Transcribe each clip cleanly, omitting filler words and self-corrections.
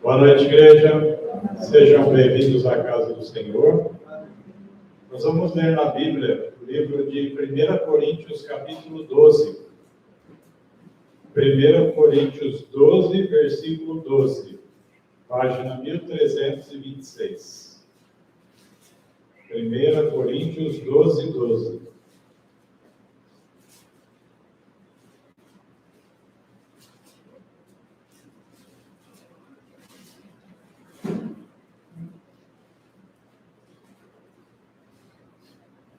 Boa noite, igreja. Sejam bem-vindos à casa do Senhor. Nós vamos ler na Bíblia o livro de 1 Coríntios, capítulo 12. 1 Coríntios 12, versículo 12, página 1326. 1 Coríntios 12, 12.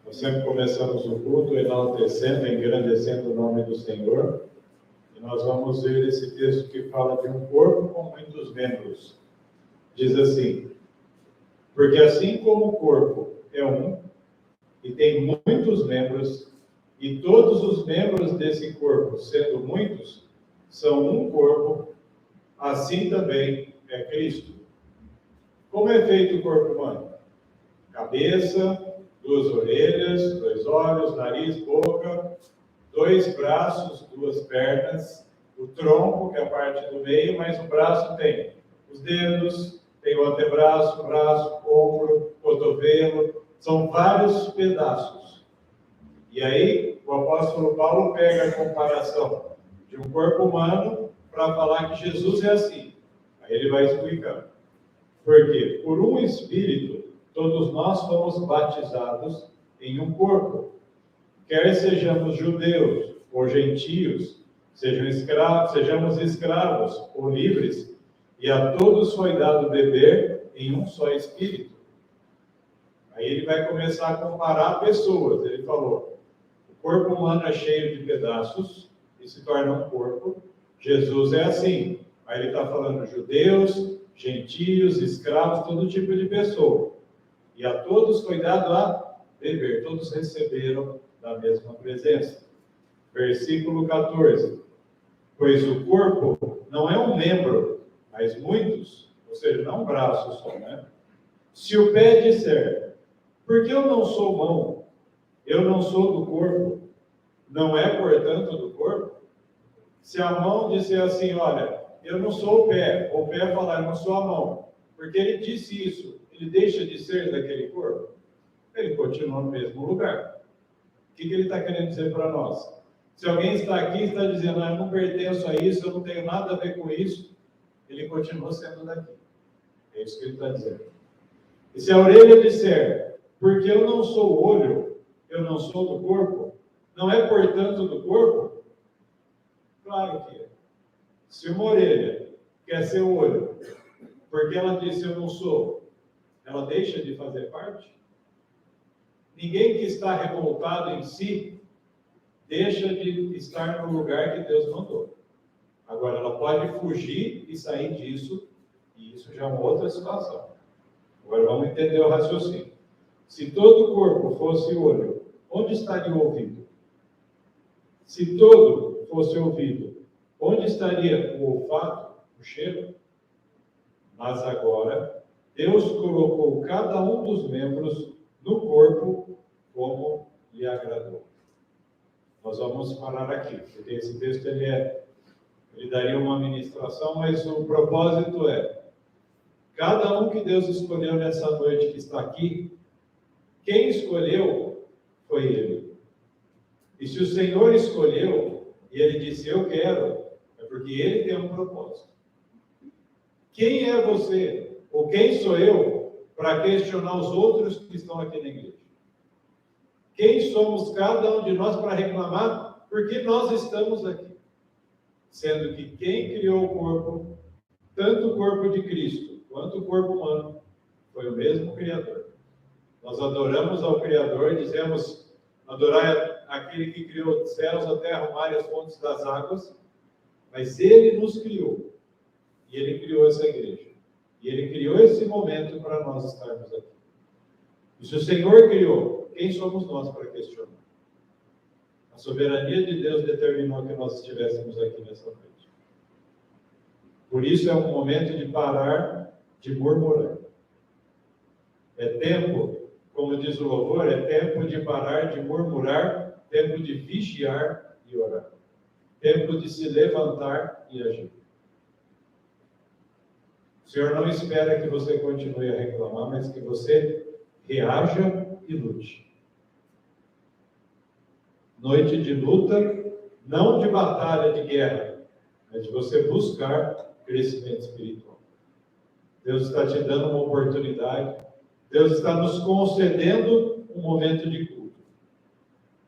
Nós sempre começamos o culto enaltecendo, engrandecendo o nome do Senhor. E nós vamos ver esse texto que fala de um corpo com muitos membros. Diz assim: porque assim como o corpo é um, e tem muitos membros, e todos os membros desse corpo, sendo muitos, são um corpo, assim também é Cristo. Como é feito o corpo humano? Cabeça, 2 orelhas, 2 olhos, nariz, boca, 2 braços, 2 pernas, o tronco, que é a parte do meio, mas o braço tem os dedos, tem o antebraço, braço, ombro, cotovelo, são vários pedaços. E aí, o apóstolo Paulo pega a comparação de um corpo humano para falar que Jesus é assim. Aí ele vai explicar. Porque por um Espírito, todos nós fomos batizados em um corpo. Quer sejamos judeus ou gentios, sejamos escravos ou livres, e a todos foi dado beber em um só Espírito. Aí ele vai começar a comparar pessoas. Ele falou, o corpo humano é cheio de pedaços e se torna um corpo. Jesus é assim. Aí ele está falando judeus, gentios, escravos, todo tipo de pessoa. E a todos foi dado a beber. Todos receberam da mesma presença. Versículo 14. Pois o corpo não é um membro, mas muitos, ou seja, não um braço só, né? Se o pé disser, porque eu não sou mão, eu não sou do corpo, não é, portanto, do corpo? Se a mão disser assim, olha, eu não sou o pé falar, eu não sou a mão, porque ele disse isso, ele deixa de ser daquele corpo? Ele continua no mesmo lugar. O que ele está querendo dizer para nós? Se alguém está aqui e está dizendo, eu não pertenço a isso, eu não tenho nada a ver com isso, ele continua sendo daqui. É isso que ele está dizendo. E se a orelha disser, porque eu não sou olho, eu não sou do corpo, não é, portanto, do corpo? Claro que é. Se uma orelha quer ser olho, porque ela disse eu não sou, ela deixa de fazer parte? Ninguém que está revoltado em si, deixa de estar no lugar que Deus mandou. Agora, ela pode fugir e sair disso, e isso já é uma outra situação. Agora, vamos entender o raciocínio. Se todo o corpo fosse olho, onde estaria o ouvido? Se todo fosse ouvido, onde estaria o olfato, o cheiro? Mas agora, Deus colocou cada um dos membros no corpo como lhe agradou. Nós vamos parar aqui, porque esse texto ele daria uma ministração, mas o propósito é, cada um que Deus escolheu nessa noite que está aqui, quem escolheu foi Ele. E se o Senhor escolheu, e Ele disse, eu quero, é porque Ele tem um propósito. Quem é você, ou quem sou eu, para questionar os outros que estão aqui na igreja? Quem somos cada um de nós para reclamar porque nós estamos aqui? Sendo que quem criou o corpo, tanto o corpo de Cristo quanto o corpo humano, foi o mesmo Criador. Nós adoramos ao Criador, dizemos, adorar aquele que criou os céus, a terra, o mar e as fontes das águas, mas Ele nos criou, e Ele criou essa igreja, e Ele criou esse momento para nós estarmos aqui. E se o Senhor criou, quem somos nós para questionar? A soberania de Deus determinou que nós estivéssemos aqui nessa noite. Por isso é um momento de parar de murmurar. É tempo, como diz o louvor, é tempo de parar de murmurar, tempo de vigiar e orar. Tempo de se levantar e agir. O Senhor não espera que você continue a reclamar, mas que você reaja e lute. Noite de luta, não de batalha, de guerra, mas de você buscar crescimento espiritual. Deus está te dando uma oportunidade, Deus está nos concedendo um momento de culto.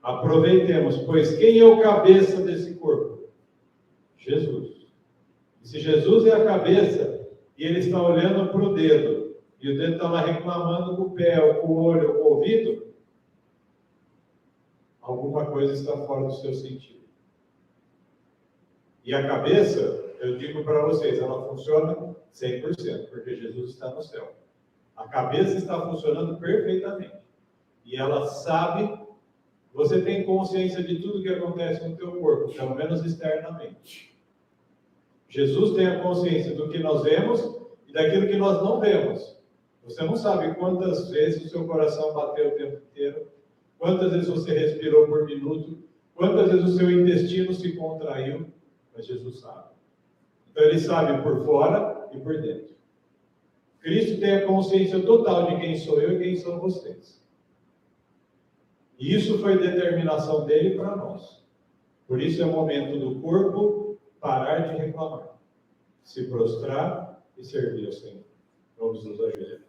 Aproveitemos, pois quem é o cabeça desse corpo? Jesus. E se Jesus é a cabeça, e ele está olhando para o dedo, e o dedo está lá reclamando com o pé, ou com o olho, ou com o ouvido, alguma coisa está fora do seu sentido. E a cabeça, eu digo para vocês, ela funciona 100%, porque Jesus está no céu. A cabeça está funcionando perfeitamente. E ela sabe, você tem consciência de tudo que acontece no teu corpo, pelo menos externamente. Jesus tem a consciência do que nós vemos e daquilo que nós não vemos. Você não sabe quantas vezes o seu coração bateu o tempo inteiro, quantas vezes você respirou por minuto, quantas vezes o seu intestino se contraiu, mas Jesus sabe. Então ele sabe por fora e por dentro. Cristo tem a consciência total de quem sou eu e quem são vocês. E isso foi determinação dele para nós. Por isso é o momento do corpo parar de reclamar, se prostrar e servir ao Senhor. Vamos nos ajoelhar.